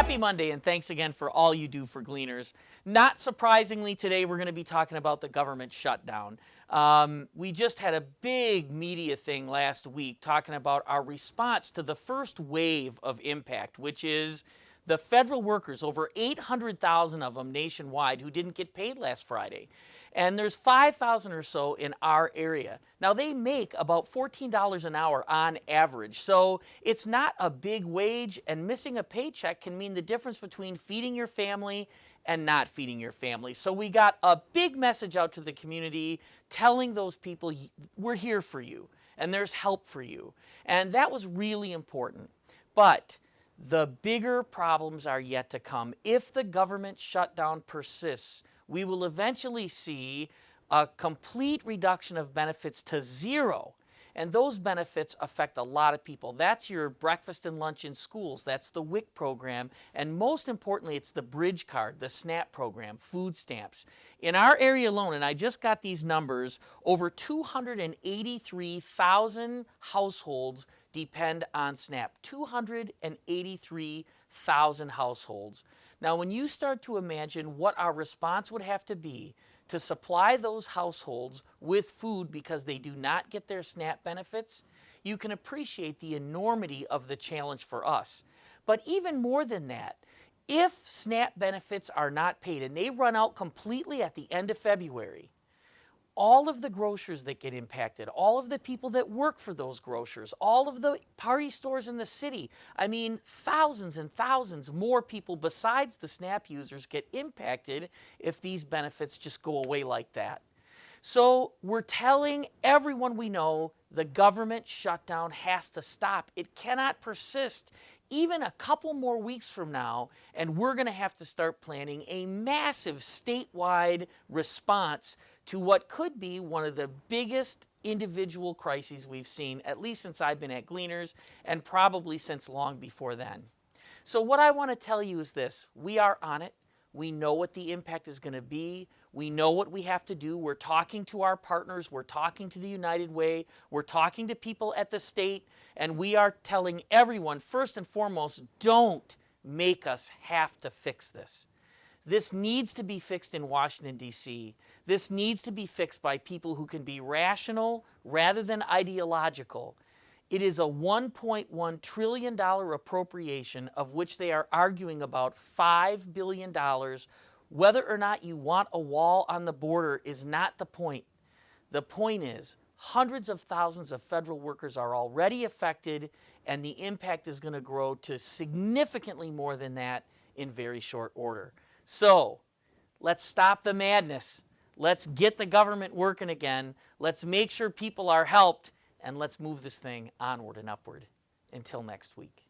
Happy Monday, and thanks again for all you do for Gleaners. Not surprisingly, today we're going to be talking about the government shutdown. We just had a big media thing last week talking about our response to the first wave of impact, which is the federal workers, over 800,000 of them nationwide, who didn't get paid last Friday. And there's 5,000 or so in our area. Now, they make about $14 an hour on average. So it's not a big wage, and missing a paycheck can mean the difference between feeding your family and not feeding your family. So we got a big message out to the community telling those people, we're here for you, and there's help for you. And that was really important. But the bigger problems are yet to come. If the government shutdown persists, we will eventually see a complete reduction of benefits to zero. And those benefits affect a lot of people. That's your breakfast and lunch in schools. That's the WIC program. And most importantly, it's the Bridge Card, the SNAP program, food stamps. In our area alone, and I just got these numbers, over 283,000 households depend on SNAP. 283,000 households. Now, when you start to imagine what our response would have to be to supply those households with food because they do not get their SNAP benefits, you can appreciate the enormity of the challenge for us. But even more than that, if SNAP benefits are not paid and they run out completely at the end of February, all of the grocers that get impacted, all of the people that work for those grocers, all of the party stores in the city, I mean, thousands and thousands more people besides the SNAP users get impacted if these benefits just go away like that. So we're telling everyone we know the government shutdown has to stop. It cannot persist even a couple more weeks from now, and we're going to have to start planning a massive statewide response to what could be one of the biggest individual crises we've seen, at least since I've been at Gleaners, and probably since long before then. So what I want to tell you is this: we are on it. We know what the impact is going to be. We know what we have to do. We're talking to our partners. We're talking to the United Way. We're talking to people at the state. And we are telling everyone, first and foremost, don't make us have to fix this. This needs to be fixed in Washington, D.C. This needs to be fixed by people who can be rational rather than ideological. It is a $1.1 trillion appropriation, of which they are arguing about $5 billion. Whether or not you want a wall on the border is not the point. The point is, hundreds of thousands of federal workers are already affected, and the impact is going to grow to significantly more than that in very short order. So, let's stop the madness. Let's get the government working again. Let's make sure people are helped. And let's move this thing onward and upward. Until next week.